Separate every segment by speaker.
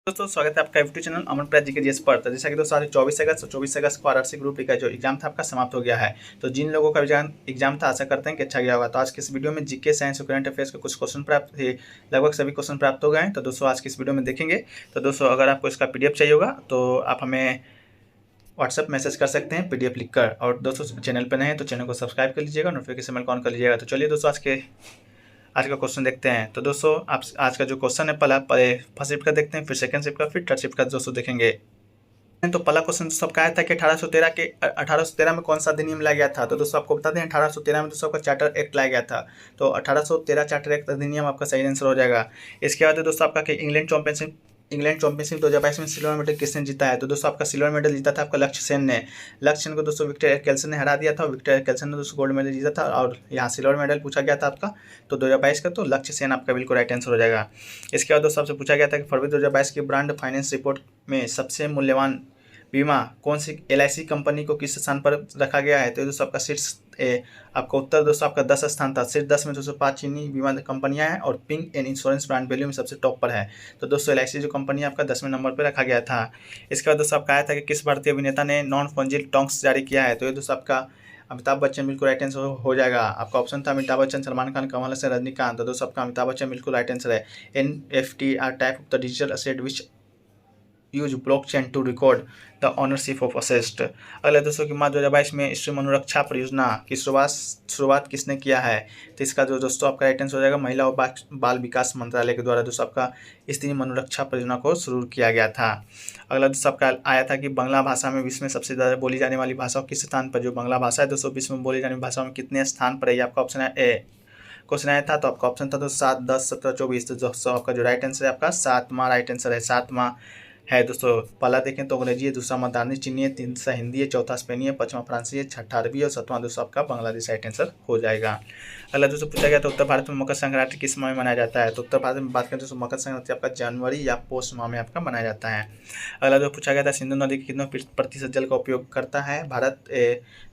Speaker 1: दोस्तों स्वागत है आपका यूट्यूब चैनल अमन प्रयास जी के जीएस पर। तो जैसा कि दोस्तों आज 24 अगस्त को आरआरसी ग्रुप डी का जो एग्जाम था आपका समाप्त हो गया है। तो जिन लोगों का एग्जाम था आशा करते हैं कि अच्छा गया होगा। तो आज के इस वीडियो में जीके साइंस और करंट अफेयर्स के कुछ क्वेश्चन प्राप्त थे, लगभग सभी क्वेश्चन प्राप्त हो गए हैं। तो दोस्तों आज की इस वीडियो में देखेंगे। तो दोस्तों अगर आपको इसका PDF चाहिए होगा तो आप हमें व्हाट्सएप मैसेज कर सकते हैं PDF लिख कर। और दोस्तों चैनल पर नए हैं तो चैनल को सब्सक्राइब कर लीजिएगा, नोटिफिकेशन बेल ऑन कर लीजिएगा। तो चलिए दोस्तों आज का क्वेश्चन देखते हैं। तो दोस्तों आप आज का जो क्वेश्चन है पहले फर्स्ट शिफ्ट का देखते हैं, फिर सेकंड शिफ्ट का, फिर थर्ड शिफ्ट का दोस्तों देखेंगे। तो पहला क्वेश्चन सबका आया था कि 1813 में कौन सा अधिनियम लाया गया था। तो दोस्तों आपको बता दें 1813 में दोस्तों आपका चार्टर एक्ट लाया गया था। तो 1813 चार्टर एक्ट अधिनियम आपका सही आंसर हो जाएगा। इसके बाद दोस्तों आपका कि इंग्लैंड चैंपियनशिप 2022 में सिल्वर मेडल किसने जीता है। तो दोस्तों आपका सिल्वर मेडल जीता था आपका लक्ष्य सेन ने। लक्ष्य सेन को दोस्तों विक्टर केल्सन ने हरा दिया था। विक्टर केल्सन ने दोस्तों गोल्ड मेडल जीता था और यहाँ सिल्वर मेडल पूछा गया था आपका तो 2022 का। तो लक्ष्य सेन आपका बिल्कुल राइट आंसर हो जाएगा। इसके बाद दोस्तों आपसे पूछा गया था कि फरवरी 2022 की ब्रांड फाइनेंस रिपोर्ट में सबसे मूल्यवान बीमा कौन सी LIC कंपनी को किस स्थान पर रखा गया है। तो दोस्तों आपका शीर्ष आपका उत्तर दोस्तों आपका 10 स्थान था। शीर्ष 10 में दोस्तों 5 चीनी बीमा कंपनियां हैं और pink and insurance brand value में सबसे टॉप पर है। तो दोस्तों LIC जो कंपनी आपका 10वें नंबर पर रखा गया था। इसके बाद दोस्तों आपका आया था कि किस भारतीय अभिनेता ने नॉन फंजिल टोन्स जारी किया है। तो ये दोस्तों आपका अमिताभ बच्चन बिल्कुल राइट आंसर हो जाएगा। आपका ऑप्शन था अमिताभ बच्चन, सलमान खान, कमल हसन, रजनीकांत। तो दोस्तों आपका अमिताभ बच्चन बिल्कुल राइट आंसर है। NFT are type of the digital asset which use blockchain to record the ownership of asset. अगले दोस्तों की मार्च 2022 में स्त्री मनुरक्षा परियोजना की शुरुआत किसने किया है। तो इसका जो दोस्तों आपका राइट आंसर हो जाएगा महिला और बाल विकास मंत्रालय के द्वारा दोस्तों आपका स्त्री मनुरक्षा परियोजना को शुरू किया गया था। अगला दोस्तों आपका आया था कि बांग्ला भाषा में विश्व में सबसे ज़्यादा बोली जाने वाली भाषा किस स्थान पर। जो बांग्ला भाषा है दोस्तों विश्व में बोली जाने वाली भाषाओं में कितने स्थान पर है, आपका ऑप्शन है ए। क्वेश्चन आया था तो आपका ऑप्शन था दोस्तों 7, 10, 17, 24। तो दोस्तों आपका जो राइट आंसर है आपका 7वां राइट आंसर है। 7वां है दोस्तों। पहला देखें तो अंग्रेजी है, दूसरा मंदारिनी चीनी है, तीसरा हिंदी है, चौथा स्पेनी है, पांचवा फ्रांसी है, छठा अरबी है और सातवां दोस्तों आपका बांग्लादेश राइट आंसर हो जाएगा। अगला दोस्तों पूछा गया तो उत्तर भारत में मकर संक्रांति किस माह में मनाया जाता है। तो उत्तर भारत में बात करें तो मकर संक्रांति आपका जनवरी या पोष माह में आपका मनाया जाता है। अगला जो पूछा गया था सिंधु नदी के कितने प्रतिशत जल का उपयोग करता है भारत।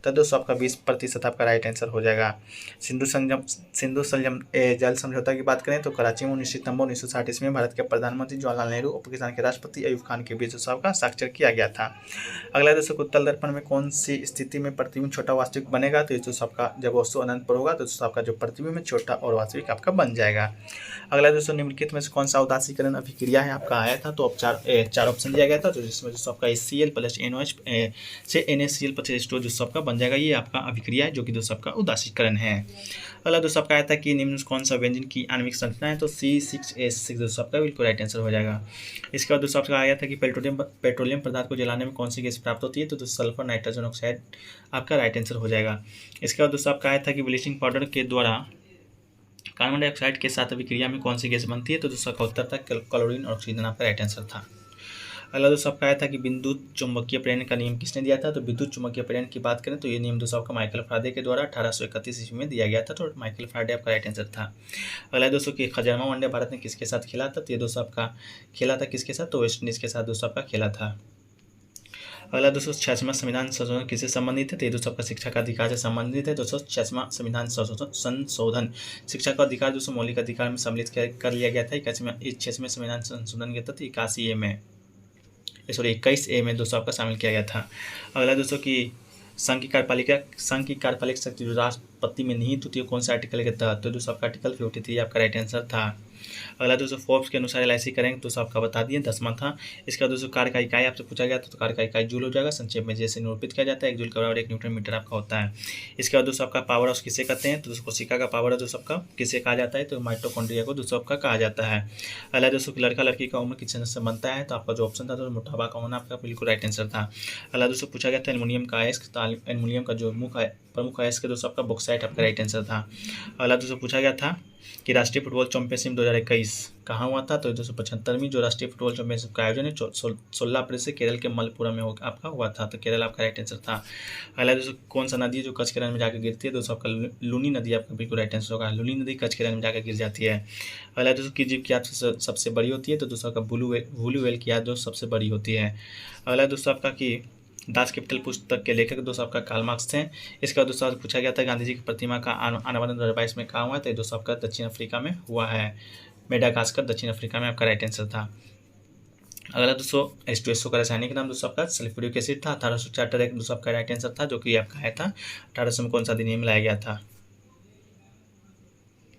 Speaker 1: तो दोस्तों आपका 20% आपका राइट आंसर हो जाएगा। सिंधु संयम जल समझौता की बात करें तो कराची में 19 सितंबर 1960 ईस्वी में भारत के प्रधानमंत्री जवाहरलाल नेहरू और पाकिस्तान के राष्ट्रपति अयूब खान के बीच का स्वाक्षर किया गया था। अगला दोस्तों उत्तल दर्पण में कौन सी स्थिति में प्रतिबिंब छोटा वास्तविक बनेगा। तो दोस्तों आपका जब वस्तु अनंत पर होगा तो दोस्तों आपका जो प्रतिबिंब है छोटा और वास्तविक आपका बन जाएगा। अगला दोस्तों निम्नलिखित में से कौन सा उदासीकरण अभिक्रिया है आपका आया था। तो अब चार ऑप्शन दिया गया था तो जिसमें दोस्तों आपका HCl प्लस NOH से NaCl प्लस H2 दोस्तों आपका बन जाएगा। ये आपका अभिक्रिया है जो कि दोस्तों आपका उदासीकरण है। अगला दोस्तों आपका आया था कि निम्न कौन सा व्यंजन की आणविक संरचना है। तो C6H6 दोस्तों आपका बिल्कुल राइट आंसर हो जाएगा। इसके बाद दोस्तों आपका आया था कि पेट्रोलियम पदार्थ को जलाने में कौन सी गैस प्राप्त होती है। तो दोस्तों सल्फर नाइट्रोजन ऑक्साइड आपका राइट आंसर हो जाएगा। इसके बाद दोस्तों आपका आया था कि ब्लीचिंग पाउडर के द्वारा कार्बन डाइऑक्साइड के साथ अभिक्रिया में कौन सी गैस बनती है। तो दोस्तों का उत्तर था क्लोरीन और ऑक्सीजन आपका राइट आंसर था। अगला दोस्तों आपका आया था कि विद्युत चुंबकीय प्रेरण का नियम किसने दिया था। तो विद्युत चुंबकीय प्रेरण की बात करें तो ये नियम दोस्तों आपका माइकल फैराडे के द्वारा 1831 ईस्वी में दिया गया था। तो माइकल फैराडे आपका राइट आंसर था। अगला दोस्तों कि खजरमा वनडे भारत ने किसके साथ खेला था। तो ये दोस्तों आपका खेला था किसके साथ। तो वेस्ट इंडीज के साथ दोस्तों आपका खेला था। अगला दोस्तों 86वां संविधान संशोधन किससे संबंधित है। तो ये दोस्तों आपका शिक्षा का अधिकार से संबंधित है। दोस्तों 86वां संविधान संशोधन शिक्षा का अधिकार दोस्तों मौलिक अधिकार में सम्मिलित कर लिया गया था। 86वें संविधान संशोधन के तहत 21A में दोस्तों आपका शामिल किया गया था। अगला दोस्तों की संघ की कार्यपालिक शक्ति जो राष्ट्रपति में निहित होती है कौन सा आर्टिकल के तहत। तो दोस्तों आपका आर्टिकल 53 आपका राइट आंसर था। अगला दोस्तों फोर्ब्स के अनुसार LIC करेंगे दोस्तों आपका बता दिए 10वां था। इसका दोस्तों कार्य का इकाई आपसे पूछा गया था तो कार्य का इकाई जूल हो जाएगा। संक्षेप में जैसे निरूपित किया जाता है 1 जूल के बराबर 1 न्यूटन मीटर आपका होता है। इसके बाद दोस्तों आपका पावर हाउस किसे कहते हैं। तो दोस्तों कोशिका का पावर हाउस दोस्तों आपका किसे कहा जाता है। तो माइटोकॉन्ड्रिया को दोस्तों आपका कहा जाता है। अगला दोस्तों लड़का लड़की का उम्र किस से बनता है। तो आपका जो ऑप्शन था तो मोटापा का होना आपका बिल्कुल राइट आंसर था। अगला दोस्तों पूछा गया था एल्युमिनियम का अयस्क। एल्युमिनियम का जो प्रमुख अयस्क दोस्तों आपका बॉक्साइट आपका राइट आंसर था। अगला दोस्तों पूछा गया था कि राष्ट्रीय फुटबॉल चैंपियनशिप 2021 कहाँ हुआ था। तो 275वीं जो राष्ट्रीय फुटबॉल चैंपियनशिप का आयोजन है 16 अप्रैल से केरल के मलपुरम में आपका हुआ था। तो केरल आपका राइट आंसर था। अगला दोस्तों कौन सा नदी है जो कच्छ के रण में जाकर गिरती है। दोस्तों आपका लूनी नदी आपका बिल्कुल राइट आंसर होगा। लूनी नदी कच्छ के रण में जाकर गिर जाती है। अगला दोस्तों की जीव की याद सबसे बड़ी होती है। तो दोस्तों आपका ब्लू व्हेल की याद दोस्तों सबसे बड़ी होती है। अगला दोस्तों आपका कि दास कैपिटल पुस्तक के लेखक दोस्तों आपका कार्ल मार्क्स थे। इसका दोस्तों पूछा गया था गांधी जी की प्रतिमा का अनावरण 2022 में कहाँ हुआ है। तो दोस्तों आपका दक्षिण अफ्रीका में हुआ है। मेडागास्कर दक्षिण अफ्रीका में आपका राइट आंसर था। अगला दोस्तों H2SO का रासायनिक नाम दोस्तों आपका सल्फ्यूरिक एसिड था। 1800 चार्टर एक दोस्तों आपका राइट आंसर था, जो कि आपका आया था 1800 में कौन सा अधिनियम लाया गया था।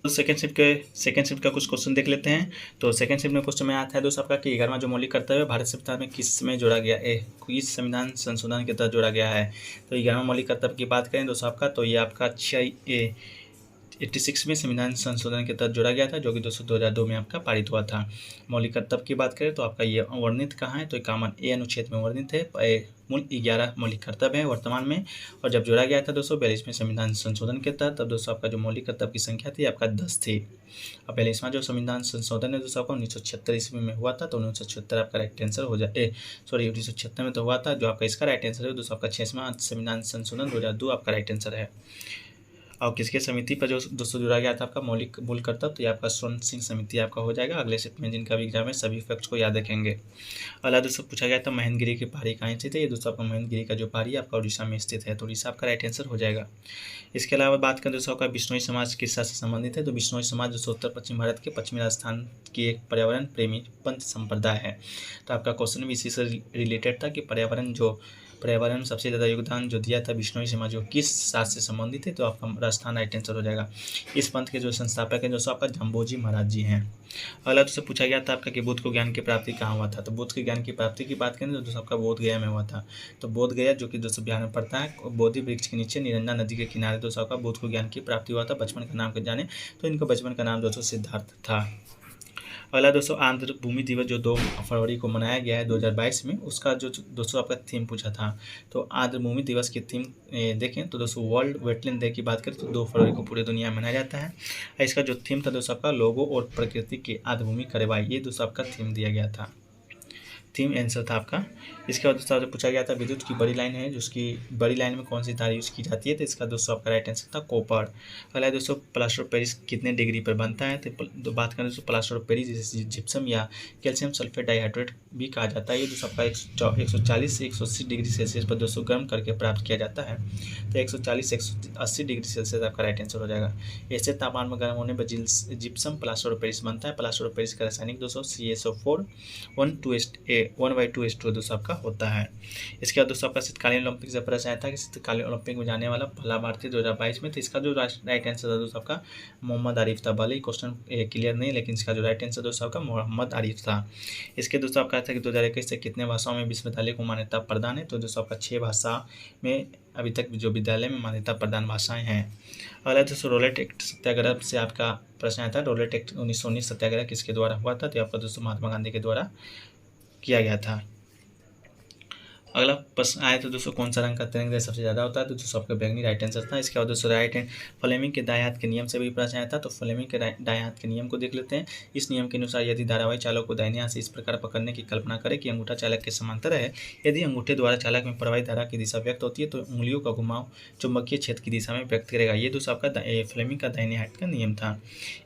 Speaker 1: तो सेकंड शिफ्ट का कुछ क्वेश्चन देख लेते हैं। तो सेकंड शिफ्ट में क्वेश्चन में आता है दोस्तों आपका कि 11वां जो मौलिक कर्तव्य है भारत संविधान में किस में जोड़ा गया है, किस संविधान संशोधन के तहत जोड़ा गया है। तो 11वां मौलिक कर्तव्य की बात करें दोस्तों आपका, तो ये आपका 86 में संविधान संशोधन के तहत जोड़ा गया था, जो कि दोस्तों 2002 में आपका पारित हुआ था। मौलिक कर्तव्य की बात करें तो आपका ये वर्णित कहाँ है, तो 51A अनुच्छेद में वर्णित है। मूल 11 मौलिक कर्तव्य है वर्तमान में, और जब जोड़ा गया था दोस्तों 42वें संविधान संशोधन के तहत, तब दोस्तों आपका जो मौलिक कर्तव्य की संख्या थी आपका 10 थी। अब 42वां जो संविधान संशोधन है दोस्तों आपका 1976 ईस्वी में हुआ था, तो 1976 आपका राइट आंसर हो जाए, सॉरी 1976 में तो हुआ था, जो आपका इसका राइट आंसर है दोस्तों आपका 6वां संविधान संशोधन 2002 आपका राइट आंसर है। और किसके समिति पर जो दोस्तों जुड़ा गया था आपका मौलिक मूल कर्तव्य, तो ये आपका स्वर्ण सिंह समिति आपका हो जाएगा। अगले शिफ्ट में जिनका भी एग्जाम है सभी फैक्ट्स को याद रखेंगे। अगला दोस्तों पूछा गया था महेंद्रगिरी की पहाड़ी कहाँ स्थित है। ये दोस्तों आपका महेंद्रगिरी का जो पहाड़ी आपका उड़ीसा में स्थित है, तो उड़ीसा आपका राइट आंसर हो जाएगा। इसके अलावा बात करें दोस्तों आपका बिश्नोई समाज किस से संबंधित है। तो बिश्नोई समाज दोस्तों उत्तर पश्चिम भारत के पश्चिमी राजस्थान की एक पर्यावरण प्रेमी पंथ संप्रदाय है। तो आपका क्वेश्चन भी इसी से रिलेटेड था कि पर्यावरण में सबसे ज़्यादा योगदान जो दिया था बिश्नोई समाज जो किस शास्त्र से संबंधित है, तो आपका राजस्थान राइट आंसर हो जाएगा। इस पंथ के जो संस्थापक हैं दोस्तों आपका जम्बोजी महाराज जी हैं। अगला दोस्तों पूछा गया था आपका कि बुद्ध को ज्ञान की प्राप्ति कहाँ हुआ था। तो बुद्ध के ज्ञान की प्राप्ति की बात करें तो दोस्तों आपका बोध गया में हुआ था। तो बोध गया जो कि दोस्तों बिहार में पड़ता है, बोधि वृक्ष के नीचे निरंजना नदी के किनारे दोस्तों आपका बुद्ध को ज्ञान की प्राप्ति हुआ था। बचपन का नाम के जाने तो इनका बचपन का नाम दोस्तों सिद्धार्थ था। अगला दोस्तों आंध्र भूमि दिवस जो 2 फरवरी को मनाया गया है 2022 में, उसका जो दोस्तों आपका थीम पूछा था। तो आंध्र भूमि दिवस की थीम देखें तो दोस्तों वर्ल्ड वेटलैंड डे की बात करें तो 2 फरवरी को पूरी दुनिया में मनाया जाता है। इसका जो थीम था दोस्तों आपका लोगों और प्रकृति की आंध्र भूमि करवाई, ये दोस्तों आपका थीम दिया गया था, थीम आंसर था आपका। इसके बाद दोस्तों आपसे पूछा गया था विद्युत की बड़ी लाइन है, जिसकी बड़ी लाइन में कौन सी तार यूज़ की जाती है। तो इसका दोस्तों आपका राइट आंसर था कॉपर। अगला है दोस्तों प्लास्टर ऑफ पेरिस कितने डिग्री पर बनता है। तो बात करें दोस्तों प्लास्टर ऑफ पेरिस जिसे जिप्सम या कैल्शियम सल्फेट डाइहाइड्रेट भी कहा जाता है, ये दोस्तों आपका 140 से 180 डिग्री सेल्सियस पर दोस्तों गर्म करके प्राप्त किया जाता है। तो 140 से 180 डिग्री सेल्सियस आपका राइट आंसर हो जाएगा। ऐसे तापमान में गर्म होने पर जिप्सम प्लास्टर ऑफ पेरिस बनता है। प्लास्टर ऑफ पेरिस का रासायनिक दोस्तों CaSO4 1:2:2 दोस्तों आपका होता है। इसके बाद दोस्तों आपका शीतकालीन ओलंपिक से प्रश्न आया था कि शीतकालीन ओलंपिक में जाने वाला पहला भारतीय 2022 में, तो इसका जो राइट आंसर था दोस्तों आपका मोहम्मद आरिफ था। भले ही क्वेश्चन क्लियर नहीं, लेकिन इसका जो राइट आंसर दोस्तों आपका मोहम्मद आरिफ था। इसके दोस्तों आपका था कि 2021 से कितने भाषाओं में विश्वविद्यालय को मान्यता प्रदान है। तो दोस्तों आपका 6 भाषा में अभी तक जो विद्यालय में मान्यता प्रदान भाषाएं हैं। अगला दोस्तों रोलेट एक्ट सत्याग्रह से आपका प्रश्न आया था। रोलेट एक्ट 1919 सत्याग्रह किसके द्वारा हुआ था। तो आपका दोस्तों महात्मा गांधी के द्वारा किया गया था। अगला प्रश्न आया तो दोस्तों कौन सा रंग का तरंग दैर्ध्य सबसे ज़्यादा होता है। तो दोस्तों आपका बैंगनी राइट आंसर था। इसके बाद दोस्तों राइट हैंड फ्लेमिंग के दाएं हाथ के नियम से भी प्रश्न आया था। तो फ्लेमिंग के दाएं हाथ के नियम को देख लेते हैं। इस नियम के अनुसार यदि धारावाही चालक को दाहिने हाथ से इस प्रकार पकड़ने की कल्पना करें कि अंगूठा चालक के समांतर है, यदि अंगूठे द्वारा चालक में प्रवाही धारा की दिशा व्यक्त होती है तो उंगलियों का घुमाव चुंबकीय क्षेत्र की दिशा में व्यक्त करेगा। ये दोस्तों आपका फ्लेमिंग का दाहिने हाथ का नियम था।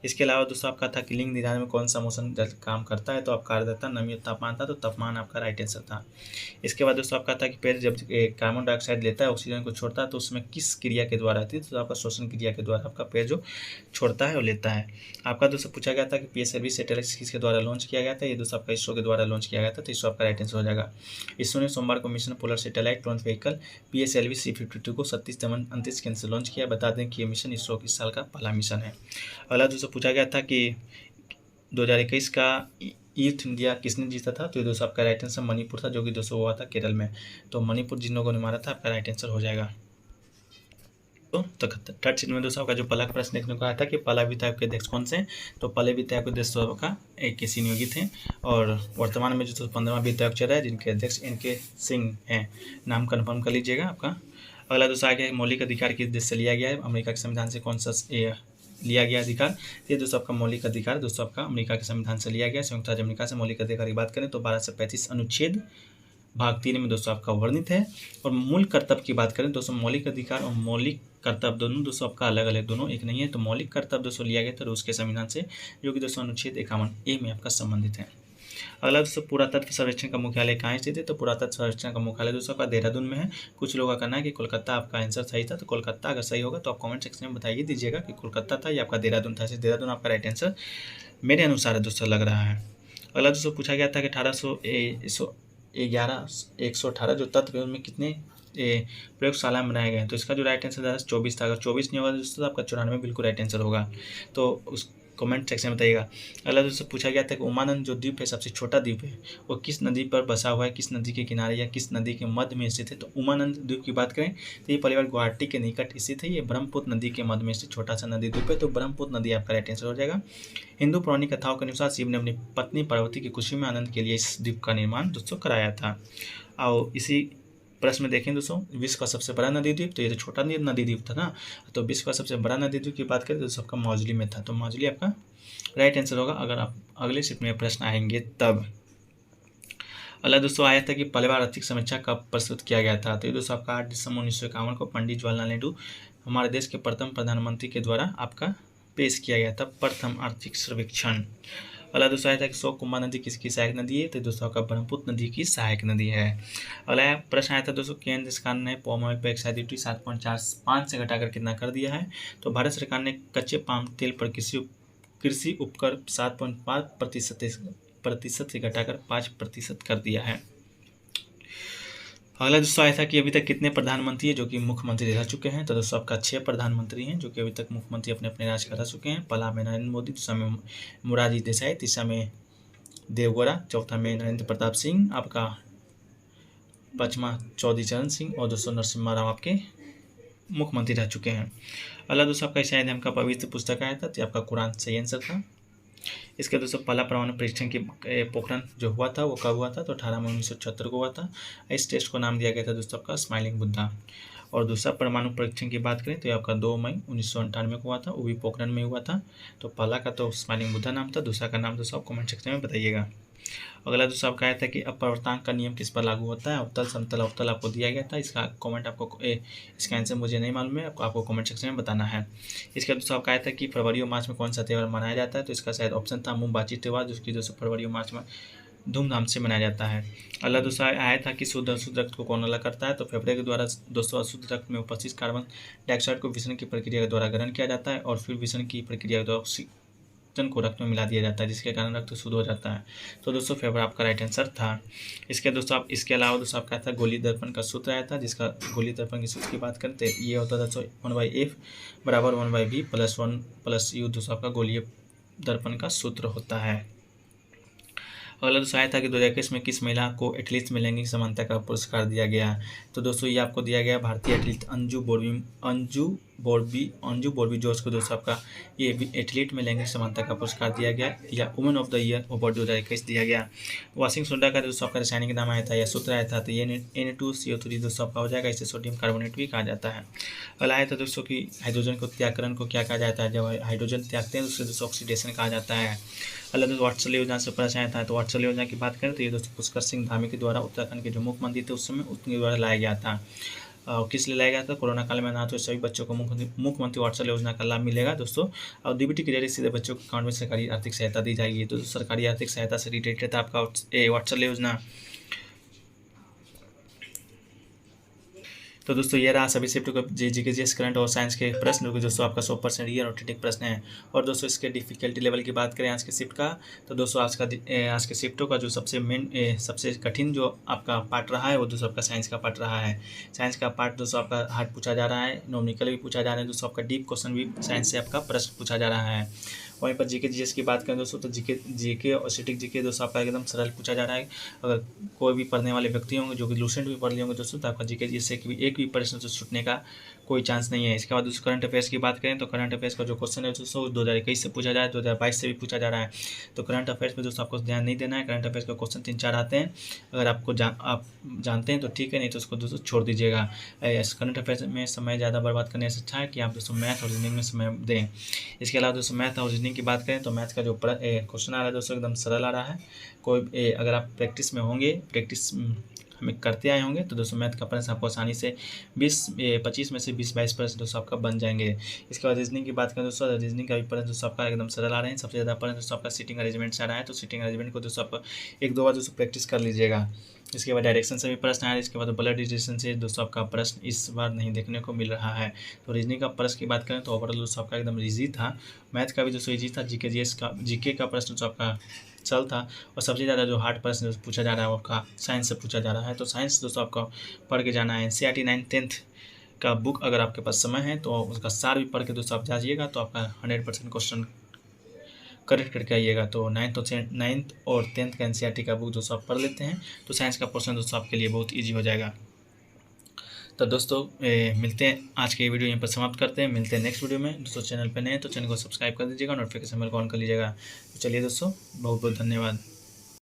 Speaker 1: इसके अलावा दोस्तों आपका था कि लिंग निर्धारण में कौन सा मौसम काम करता है। तो आपका आर्द्रता, नमी और तापमान था। तो तापमान आपका राइट आंसर था। इसके बाद दोस्तों आपका था कि पेड़ जब कार्बन डाइऑक्साइड लेता है ऑक्सीजन को छोड़ता है तो उसमें किस क्रिया के द्वारा आती है। तो आपका श्वसन क्रिया के द्वारा आपका पेड़ जो छोड़ता है और लेता है। आपका दोस्तों पूछा गया था कि PSLV सैटेलाइट किसके द्वारा लॉन्च किया गया था। ये दोस्तों आपका इसरो के द्वारा लॉन्च किया गया था। तो इसरो आपका राइट आंसर हो जाएगा। इसरो ने सोमवार को mission polar satellite launch vehicle PSLV C52 को 37 केंद्र से लॉन्च किया। बता दें कि ये मिशन इसरो के इस साल का पहला मिशन है। अगला दोस्तों पूछा गया था कि 2021 का ईस्ट इंडिया किसने जीता था। तो ये दोस्तों आपका राइट आंसर मणिपुर था, जो कि दोस्तों हुआ था केरल में। तो मणिपुर जिन लोगों ने मारा था आपका राइट आंसर हो जाएगा। तो थर्ड सीट में दोस्तों आपका जो पहला प्रश्न देखने को आया था कि पहला वित्त आयोग के अध्यक्ष कौन से हैं। तो पहले वित्त आयोग के अध्यक्ष आपका KC नियोगी थे, और वर्तमान में जो 15वां वित्त आयोग चल रहा है जिनके अध्यक्ष NK सिंह हैं। नाम कन्फर्म कर लीजिएगा आपका। अगला दोस्तों आगे मौलिक अधिकार किस देश से लिया गया है। अमेरिका के संविधान से कौन सा लिया गया अधिकार। ये दोस्तों आपका मौलिक अधिकार दोस्तों आपका अमेरिका के संविधान से लिया गया। संयुक्त राज्य अमेरिका से मौलिक अधिकार की बात करें तो 1235 अनुच्छेद भाग 3 में दोस्तों आपका वर्णित है। और मूल कर्तव्य की बात करें दोस्तों मौलिक अधिकार और मौलिक कर्तव्य दोनों दोस्तों आपका अलग अलग, दोनों एक नहीं है। तो मौलिक कर्तव्य दोस्तों लिया गया था रूस के संविधान से, जो कि दोस्तों अनुच्छेद 51A में आपका संबंधित है। अगला दोस्तों पुरातत्व सर्वेक्षण का मुख्यालय कहाँ स्थित है। तो पुरातत्व सर्वेक्षण का मुख्यालय दोस्तों आपका देहरादून में है। कुछ लोगों का कहना है कि कोलकाता आपका आंसर सही था। तो कोलकाता अगर सही होगा तो आप कमेंट सेक्शन में बताइए दीजिएगा कि कोलकाता था या आपका देहरादून था। देहरादून आपका राइट आंसर मेरे अनुसार दोस्तों लग रहा है। अगला दोस्तों पूछा गया था कि 118 जो तत्व है उनमें कितने प्रयोगशाला में बनाए गए हैं। तो इसका जो राइट आंसर था 24 था। अगर 24 नहीं होगा दोस्तों तो आपका 94 बिल्कुल राइट आंसर होगा। तो उस कमेंट सेक्शन में बताइएगा। अगला दोस्तों पूछा गया था कि उमानंद जो द्वीप है, सबसे छोटा द्वीप है, वो किस नदी पर बसा हुआ है, किस नदी के किनारे या किस नदी के मध्य में स्थित है। तो उमानंद द्वीप की बात करें तो ये परिवार गुवाहाटी के निकट स्थित है। ये ब्रह्मपुत्र नदी के मध्य में स्थित छोटा सा नदी द्वीप है। तो ब्रह्मपुत्र नदी आपका राइट आंसर हो जाएगा। हिंदू पौराणिक कथाओं के अनुसार शिव ने अपनी पत्नी पार्वती की खुशी में आनंद के लिए इस द्वीप का निर्माण दोस्तों कराया था। और इसी प्रश्न में देखें दोस्तों, विश्व का सबसे बड़ा नदी द्वीप, तो ये तो छोटा नदी द्वीप था ना, तो विश्व का सबसे बड़ा नदी द्वीप की बात करें तो सबका माजुली में था। तो माजुली आपका राइट आंसर होगा अगर आप अगले शिफ्ट में प्रश्न आएंगे तब। अगला दोस्तों आया था कि पहली बार आर्थिक समीक्षा कब प्रस्तुत किया गया था। तो ये दोस्तों आपका 8 दिसंबर 1951 को पंडित जवाहरलाल नेहरू हमारे देश के प्रथम प्रधानमंत्री के द्वारा आपका पेश किया गया था प्रथम आर्थिक सर्वेक्षण। अगला दोस्तों आया था कि शोककुमार नदी किसकी सहायक नदी है। तो दोस्तों आपका ब्रह्मपुत्र नदी की सहायक नदी है। अगला प्रश्न आया था दोस्तों, केंद्र सरकार ने पाम ऑयल पर एक्साइज ड्यूटी 7.45 से घटाकर कितना कर दिया है। तो भारत सरकार ने कच्चे पाम तेल पर कृषि उपकर 7.5% से घटाकर 5% कर दिया है। अगला दोस्तों आया था कि अभी तक कितने प्रधानमंत्री हैं जो कि मुख्यमंत्री रह चुके हैं। तो दोस्तों आपका 6 प्रधानमंत्री हैं जो कि अभी तक मुख्यमंत्री अपने अपने राज्य का रह चुके हैं। पहला में नरेंद्र मोदी, दूसरा में मोरारजी देसाई, तीसरा में देवगौड़ा, चौथा में नरेंद्र प्रताप सिंह, आपका पाँचवा चौधरी चरण सिंह और दोस्तों नरसिम्हा राव आपके मुख्यमंत्री रह चुके हैं। अगला दोस्तों आपका शायद हमका पवित्र पुस्तक आया था, तो आपका कुरान सही आंसर था। इसके दोस्तों पहला परमाणु परीक्षण की पोखरण जो हुआ था वो कब हुआ था। तो 18 मई 1976 को हुआ था। इस टेस्ट को नाम दिया गया था दोस्तों आपका स्माइलिंग बुद्धा। और दूसरा परमाणु परीक्षण की बात करें तो ये आपका 2 मई 1998 को हुआ था, वो भी पोखरण में हुआ था। तो पहला का तो स्माइलिंग बुद्धा नाम था, दूसरा का नाम दोस्तों आप कमेंट सेक्शन में बताइएगा। अगला दोस्तों आपका आया था कि अपवर्तनांक का नियम किस पर लागू होता है। अवतल, समतल, अवतल आपको दिया गया था। इसका कमेंट आपको इसका आंसर मुझे नहीं मालूम है, आपको कमेंट सेक्शन में बताना है। इसके दोस्तों आपका आया था कि फरवरी और मार्च में कौन सा त्यौहार मनाया जाता है। तो इसका शायद ऑप्शन था मोमबाची त्यौहार, जो कि दोस्तों फरवरी और मार्च में धूमधाम से मनाया जाता है। अगला दोस्तों आया था कि शुद्ध अशुद्ध रक्त को कौन अलग करता है। तो फेफड़े के द्वारा दोस्तों अशुद्ध रक्त में उपस्थित कार्बन डाइऑक्साइड को विसरण की प्रक्रिया के द्वारा ग्रहण किया जाता है और फिर विसरण की प्रक्रिया के द्वारा ऑक्सीजन को रक्त में मिला दिया जाता है, जिसके कारण रक्त शुद्ध हो जाता है। तो दोस्तों फेफड़ा आपका राइट आंसर था। इसके दोस्तों आप इसके अलावा दोस्तों आपका था गोली दर्पण का सूत्र आया था, जिसका गोली दर्पण की सूत्र की बात करते तो ये होता था 1/f बराबर 1/v + 1 + u दोस्तों आपका गोलीय दर्पण का सूत्र होता है। अगला दोस्तों आया था कि 2021 में किस महिला को एथलीट में लैंगिक समानता का पुरस्कार दिया गया। तो दोस्तों ये आपको दिया गया भारतीय एथलीट अंजू बोर्बी जोश को दोस्तों आपका ये एथलीट में लैंगिक समानता का पुरस्कार दिया गया या women of the year award 2021 दिया गया। वॉशिंग सोडा का दोस्तों आपका रासायनिक नाम आया था या सूत्र आया था, तो ये Na2CO3 दोस्तों आपका हो जाएगा, इसे सोडियम कार्बोनेट भी कहा जाता है। अगला आया था दोस्तों कि हाइड्रोजन को त्यागकरण को क्या कहा जाता है। जब हाइड्रोजन त्यागते हैं तो उसे दोस्तों ऑक्सीडेशन कहा जाता है। अगला दोस्तों वात्सल्य योजना से प्रश्न आया था। तो वात्सल्य योजना की बात करें तो ये दोस्तों पुष्कर सिंह धामी के द्वारा उत्तराखंड के जो मुख्यमंत्री थे उस समय उनके द्वारा लाया गया था। किस लिए लाया गया था। कोरोना काल में अनाथ हुए सभी बच्चों को मुख्यमंत्री वात्सल्य योजना का लाभ मिलेगा दोस्तों। और डीबीटी के जरिए सीधे बच्चों के अकाउंट में सरकारी आर्थिक सहायता दी जाएगी। तो सरकारी आर्थिक सहायता से रिलेटेड था आपका वात्सल्य योजना। तो दोस्तों ये रहा सभी शिफ्ट को जीके जीएस करंट और साइंस के प्रश्न, जो कि दोस्तों आपका 100% रियल और ऑथेंटिक प्रश्न है। और दोस्तों इसके डिफिकल्टी लेवल की बात करें आज के शिफ्ट का, तो दोस्तों आज के शिफ्टों का जो सबसे कठिन जो आपका पार्ट रहा है वो दोस्तों आपका साइंस का पार्ट रहा है। साइंस का पार्ट दोस्तों आपका हार्ड पूछा जा रहा है, नॉमिकल भी पूछा जा रहा है, दोस्तों आपका डीप क्वेश्चन भी साइंस से आपका प्रश्न पूछा जा रहा है। वहीं पर जीके जीएस की बात करें दोस्तों तो जीके और स्टैटिक जीके दोस्तों आपका एकदम सरल पूछा जा रहा है। अगर कोई भी पढ़ने वाले व्यक्ति होंगे जो कि लूसेंट भी पढ़ लिए होंगे दोस्तों, तो आपका जीके जीएस से एक भी प्रश्न से छूटने का कोई चांस नहीं है। इसके बाद दोस्तों करंट अफेयर्स की बात करें तो करंट अफेयर्स का जो क्वेश्चन है दोस्तों 2021 से पूछा जा रहा है, 2022 से भी पूछा जा रहा है। तो करंट अफेयर्स में दोस्तों आपको ध्यान नहीं देना है। करंट अफेयर्स का क्वेश्चन 3-4 आते हैं, अगर आप जानते हैं तो ठीक है, नहीं तो उसको दोस्तों छोड़ दीजिएगा। करंट अफेयर्स में समय ज़्यादा बर्बाद करने से अच्छा है कि आप दोस्तों मैथ और रीजनिंग में समय दें। इसके अलावा दोस्तों मैथ और रीजनिंग की बात करें तो मैथ का जो क्वेश्चन आ रहा है दोस्तों एकदम सरल आ रहा है। अगर आप प्रैक्टिस में होंगे, प्रैक्टिस हमें करते आए होंगे तो दोस्तों मैथ का प्रश्न आपको आसानी से 25 में से 20-22 प्रश्न दोस्तों आपका बन जाएंगे। इसके बाद रीजनिंग की बात करें दोस्तों, रीजनिंग का भी प्रश्न दोस्तों आपका एकदम सरल आ रहे हैं। सबसे ज़्यादा प्रश्न दोस्तों आपका सीटिंग अरेंजमेंट से आ रहा है, तो सीटिंग अरेंजमेंट को दोस्तों आप 1-2 बार दोस्तों प्रैक्टिस कर लीजिएगा। इसके बाद डायरेक्शन से भी प्रश्न आया। इसके बाद ब्लड रिलेशन से दोस्तों आपका प्रश्न इस बार नहीं देखने को मिल रहा है। तो रीजनिंग का प्रश्न की बात करें तो ओवरऑल दोस्तों आपका एकदम इजी था। मैथ का भी दोस्तों इजी था। जीके का प्रश्न जो आपका चल था, और सबसे ज़्यादा जो हार्ड प्रश्न पूछा जा रहा है वो आपका साइंस से पूछा जा रहा है। तो साइंस दोस्तों आपका पढ़ के जाना है। NCERT 9th का बुक अगर आपके पास समय है तो उसका सार भी पढ़ के दोस्तों आप जाइएगा, तो आपका 100% क्वेश्चन करेक्ट करके आइएगा। तो 9th और 10th का NCERT का बुक दोस्तों आप पढ़ लेते हैं तो साइंस का पोर्शन दोस्तों आपके लिए बहुत ईजी हो जाएगा। तो दोस्तों मिलते हैं, आज के वीडियो यहीं पर समाप्त करते हैं। मिलते हैं नेक्स्ट वीडियो में। दोस्तों चैनल पर नए हैं तो चैनल को सब्सक्राइब कर दीजिएगा, नोटिफिकेशन बेल को ऑन कर लीजिएगा। तो चलिए दोस्तों, बहुत बहुत धन्यवाद।